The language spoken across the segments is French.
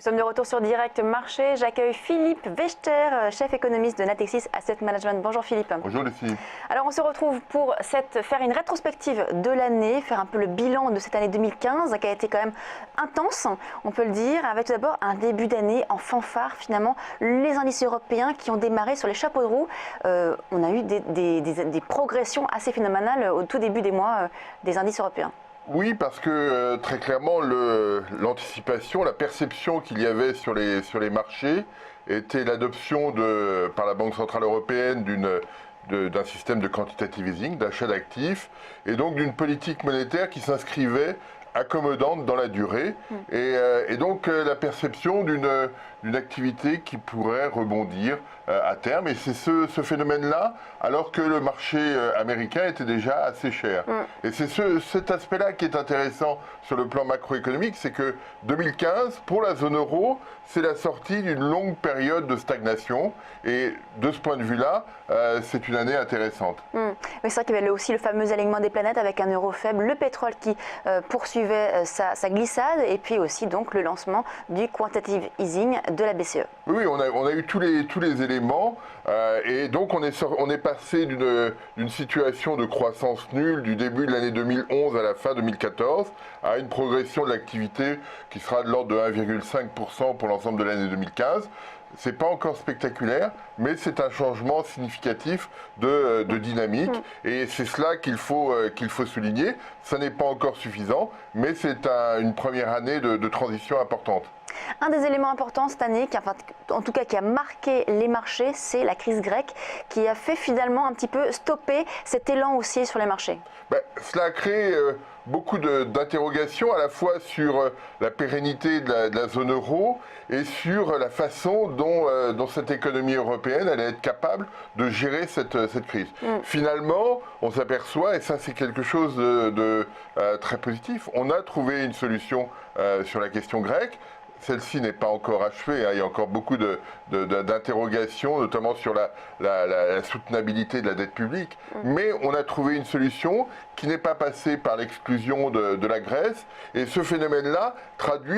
Nous sommes de retour sur Direct Marché. J'accueille Philippe Wechter, chef économiste de Natixis Asset Management. Bonjour Philippe. Bonjour Lucie. Alors on se retrouve pour faire une rétrospective de l'année, faire un peu le bilan de cette année 2015 qui a été quand même intense, on peut le dire, avec tout d'abord un début d'année en fanfare finalement. Les indices européens qui ont démarré sur les chapeaux de roue. On a eu des progressions assez phénoménales au tout début des mois des indices européens. Oui, parce que très clairement, l'anticipation, la perception qu'il y avait sur les marchés était l'adoption par la Banque Centrale Européenne d'un système de quantitative easing, d'achat d'actifs, et donc d'une politique monétaire qui s'inscrivait accommodante dans la durée, et donc la perception d'une activité qui pourrait rebondir à terme. Et c'est ce phénomène-là, alors que le marché américain était déjà assez cher. Et c'est cet aspect-là qui est intéressant sur le plan macroéconomique, c'est que 2015, pour la zone euro, c'est la sortie d'une longue période de stagnation. Et de ce point de vue-là, c'est une année intéressante. Mais c'est vrai qu'il y avait aussi le fameux alignement des planètes avec un euro faible, le pétrole qui poursuivait sa glissade, et puis aussi donc le lancement du quantitative easing de la BCE. Oui, on a eu tous les éléments, et donc on est passé d'une situation de croissance nulle du début de l'année 2011 à la fin 2014 à une progression de l'activité qui sera de l'ordre de 1,5% pour l'ensemble de l'année 2015. C'est pas encore spectaculaire, mais c'est un changement significatif de dynamique, et c'est cela qu'il faut souligner. Ça n'est pas encore suffisant, mais c'est une première année de transition importante. Un des éléments importants cette année, qui a marqué les marchés, c'est la crise grecque, qui a fait finalement un petit peu stopper cet élan haussier sur les marchés. Cela a créé beaucoup d'interrogations à la fois sur la pérennité de la zone euro et sur la façon dont cette économie européenne allait être capable de gérer cette crise. Finalement, on s'aperçoit, et ça c'est quelque chose de très positif, on a trouvé une solution sur la question grecque. Celle-ci n'est pas encore achevée, il y a encore beaucoup d'interrogations, notamment sur la soutenabilité de la dette publique. Mais on a trouvé une solution qui n'est pas passée par l'exclusion de la Grèce. Et ce phénomène-là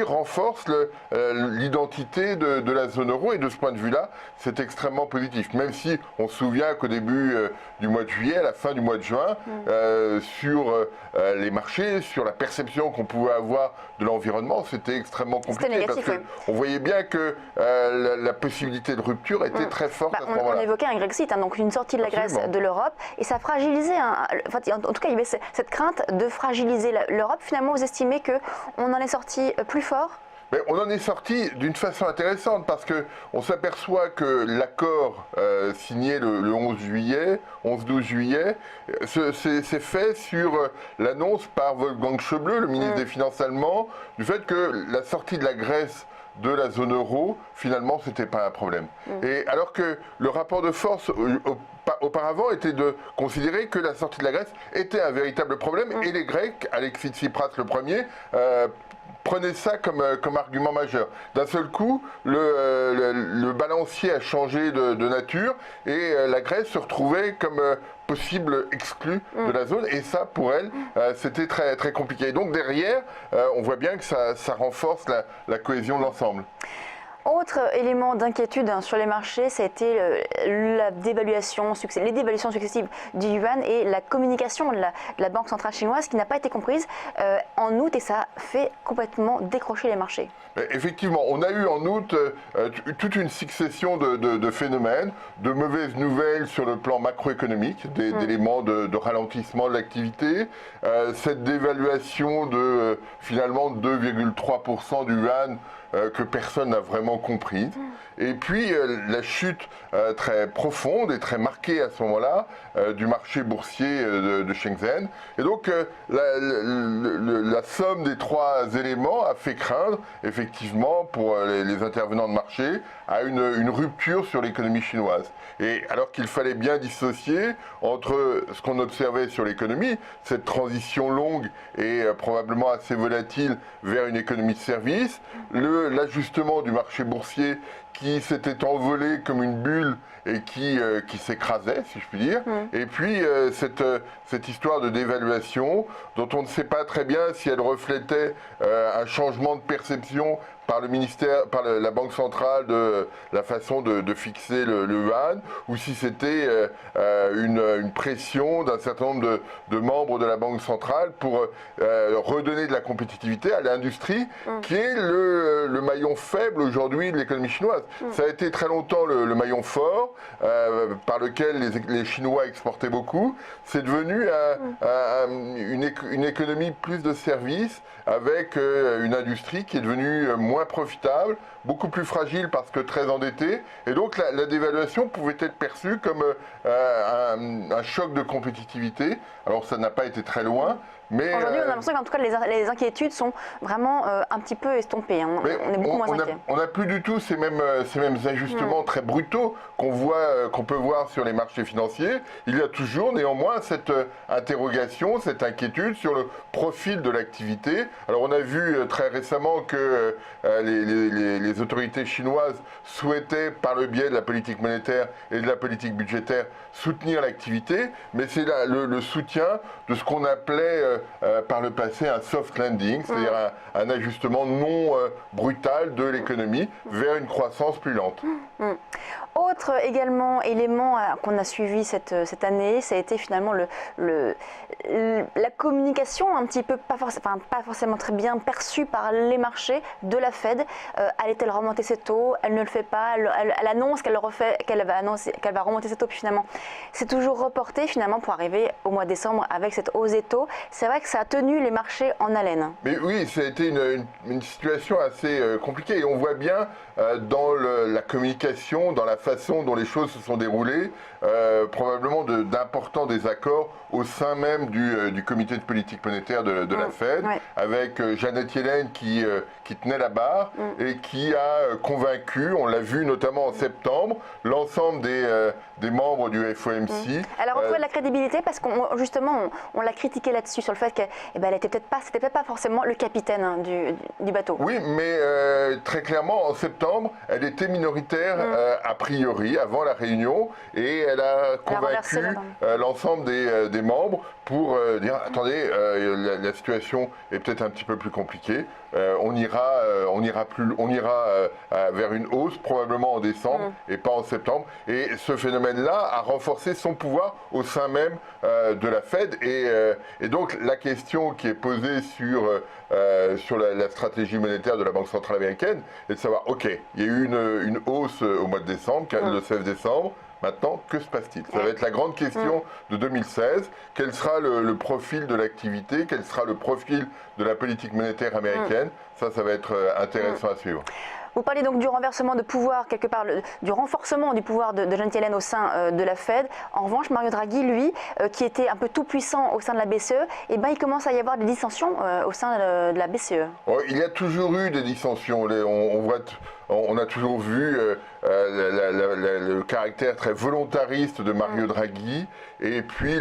renforce l'identité de la zone euro. Et de ce point de vue-là, c'est extrêmement positif. Même si on se souvient qu'au début du mois de juillet, à la fin du mois de juin, sur les marchés, sur la perception qu'on pouvait avoir de l'environnement, c'était extrêmement compliqué. Parce qu'on voyait bien que la possibilité de rupture était très forte à ce moment-là. On évoquait un Grexit, donc une sortie de la Grèce de l'Europe, et ça fragilisait, en tout cas il y avait cette crainte de fragiliser l'Europe. Finalement, vous estimez qu'on en est sorti plus fort ? Mais on en est sorti d'une façon intéressante parce qu'on s'aperçoit que l'accord signé le 11-12 juillet, c'est fait sur l'annonce par Wolfgang Schäuble, le ministre des Finances allemand, du fait que la sortie de la Grèce de la zone euro, finalement, ce n'était pas un problème. Et alors que le rapport de force auparavant était de considérer que la sortie de la Grèce était un véritable problème, et les Grecs, Alexis Tsipras le premier, prenaient ça comme argument majeur. D'un seul coup, le balancier a changé de nature, et la Grèce se retrouvait comme possible exclue de la zone, et ça, pour elle, c'était très, très compliqué. Et donc derrière, on voit bien que ça renforce la cohésion de l'ensemble. Autre élément d'inquiétude sur les marchés, ça a été les dévaluations successives du yuan et la communication de la Banque centrale chinoise qui n'a pas été comprise en août, et ça a fait complètement décrocher les marchés. Effectivement, on a eu en août toute une succession de phénomènes, de mauvaises nouvelles sur le plan macroéconomique, d'éléments de ralentissement de l'activité, cette dévaluation de finalement 2,3% du yuan que personne n'a vraiment compris. Et puis la chute très profonde et très marquée à ce moment-là du marché boursier de Shenzhen. Et donc la somme des trois éléments a fait craindre, effectivement, pour les intervenants de marché, à une rupture sur l'économie chinoise. Et alors qu'il fallait bien dissocier entre ce qu'on observait sur l'économie, cette transition longue et probablement assez volatile vers une économie de services, l'ajustement du marché boursier qui s'était envolé comme une bulle et qui s'écrasait, si je puis dire. Et puis cette histoire de dévaluation, dont on ne sait pas très bien si elle reflétait un changement de perception par le ministère, par la Banque centrale de la façon de fixer le yuan, ou si c'était une pression d'un certain nombre de membres de la Banque centrale pour redonner de la compétitivité à l'industrie, qui est le maillon faible aujourd'hui de l'économie chinoise. Ça a été très longtemps le maillon fort, par lequel les Chinois exportaient beaucoup. C'est devenu une économie plus de services, avec une industrie qui est devenue moins profitable, beaucoup plus fragile parce que très endettée. Et donc la dévaluation pouvait être perçue comme un choc de compétitivité. Alors ça n'a pas été très loin. Mais aujourd'hui, on a l'impression qu'en tout cas, les inquiétudes sont vraiment un petit peu estompées. On est beaucoup moins inquiets. On n'a plus du tout ces mêmes ajustements très brutaux qu'on peut voir sur les marchés financiers. Il y a toujours néanmoins cette interrogation, cette inquiétude sur le profil de l'activité. Alors on a vu très récemment que les autorités chinoises souhaitaient, par le biais de la politique monétaire et de la politique budgétaire, soutenir l'activité, mais c'est le soutien de ce qu'on appelait par le passé un soft landing, c'est-à-dire un ajustement non brutal de l'économie vers une croissance plus lente. Autre également élément qu'on a suivi cette année, ça a été finalement la communication un petit peu pas forcément très bien perçue par les marchés de la Fed. Allait-elle remonter ses taux? Elle ne le fait pas. Elle annonce qu'elle va remonter ses taux, puis finalement c'est toujours reporté finalement pour arriver au mois de décembre avec cette hausse des taux. C'est vrai que ça a tenu les marchés en haleine. Mais oui, ça a été une situation assez compliquée et on voit bien dans la communication, dans la façon dont les choses se sont déroulées, probablement d'importants désaccords au sein même du comité de politique monétaire de la Fed, avec Janet Yellen qui tenait la barre et qui a convaincu, on l'a vu notamment en septembre, l'ensemble des membres du FOMC. Elle a retrouvé de la crédibilité parce qu'on justement on l'a critiqué là-dessus sur le fait qu'elle était c'était peut-être pas forcément le capitaine du bateau. Oui, mais très clairement en septembre, elle était minoritaire a priori avant la réunion et elle a convaincu l'ensemble des membres pour dire attendez, la situation est peut-être un petit peu plus compliquée. On ira vers une hausse probablement en décembre et pas en septembre. Et ce phénomène-là a renforcé son pouvoir au sein même de la Fed. Et donc la question qui est posée sur la stratégie monétaire de la Banque centrale américaine est de savoir, ok, il y a eu une hausse au mois de décembre, le 16 décembre. Maintenant, que se passe-t-il? Ça va être la grande question de 2016. Quel sera le profil de l'activité? Quel sera le profil de la politique monétaire américaine? Ça va être intéressant à suivre. Vous parlez donc du renversement de pouvoir, quelque part, du renforcement du pouvoir de Janet Yellen au sein de la Fed. En revanche, Mario Draghi, lui, qui était un peu tout puissant au sein de la BCE, il commence à y avoir des dissensions au sein de la BCE. Il y a toujours eu des dissensions. On a toujours vu le caractère très volontariste de Mario Draghi et puis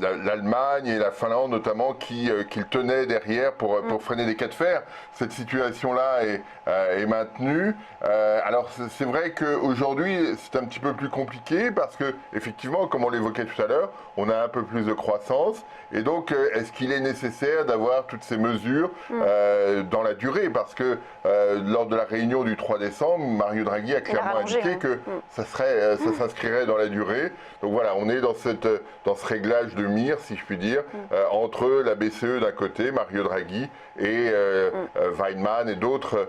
l'Allemagne et la Finlande notamment qu'il tenait derrière pour freiner des cas de fer. Cette situation-là est maintenue. Alors c'est vrai qu'aujourd'hui c'est un petit peu plus compliqué parce que effectivement, comme on l'évoquait tout à l'heure, on a un peu plus de croissance et donc est-ce qu'il est nécessaire d'avoir toutes ces mesures dans la durée? Parce que lors de la réunion du 3 décembre, Mario Draghi a clairement indiqué que ça s'inscrirait dans la durée. Donc voilà, on est dans ce réglage de mire, si je puis dire, entre la BCE d'un côté, Mario Draghi, et Weinmann et d'autres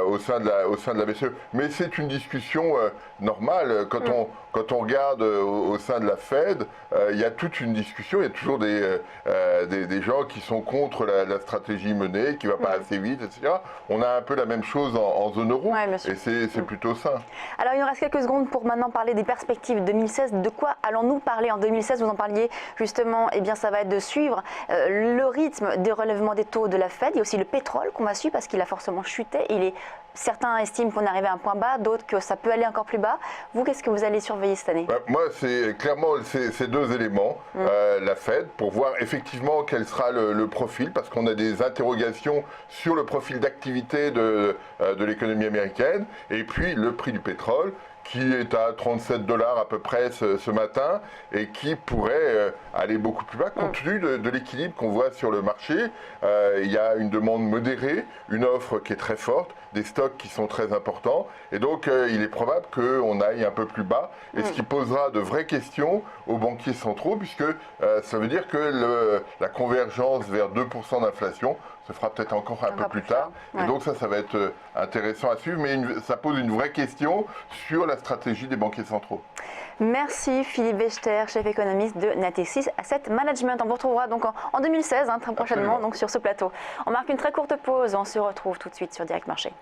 au sein de la BCE. Mais c'est une discussion normale. Quand on regarde au sein de la Fed, il y a toute une discussion, il y a toujours des gens qui sont contre la stratégie menée, qui ne va pas assez vite, etc. On a un peu la même chose en zone euro, et c'est plutôt ça. Alors il nous reste quelques secondes pour maintenant parler des perspectives 2016. De quoi allons-nous parler en 2016? Vous en parliez justement, ça va être de suivre le rythme de relèvement des taux de la Fed. Il y a aussi le pétrole qu'on va suivre parce qu'il a forcément chuté. Il est certains estiment qu'on est arrivé à un point bas, d'autres que ça peut aller encore plus bas. Vous, qu'est-ce que vous allez surveiller cette année? Moi, c'est clairement ces deux éléments. La Fed, pour voir effectivement quel sera le profil, parce qu'on a des interrogations sur le profil d'activité de l'économie américaine, et puis le prix du pétrole, qui est à 37 $ à peu près ce matin et qui pourrait aller beaucoup plus bas compte tenu de l'équilibre qu'on voit sur le marché. Il y a une demande modérée, une offre qui est très forte, des stocks qui sont très importants et donc il est probable qu'on aille un peu plus bas et ce qui posera de vraies questions aux banquiers centraux puisque ça veut dire que la convergence vers 2% d'inflation se fera peut-être encore un peu plus tard. Et donc ça va être intéressant à suivre, mais ça pose une vraie question sur la stratégie des banquiers centraux. Merci Philippe Wechter, chef économiste de Natixis Asset Management. On vous retrouvera donc en 2016, très prochainement, donc sur ce plateau. On marque une très courte pause, on se retrouve tout de suite sur Direct Marché.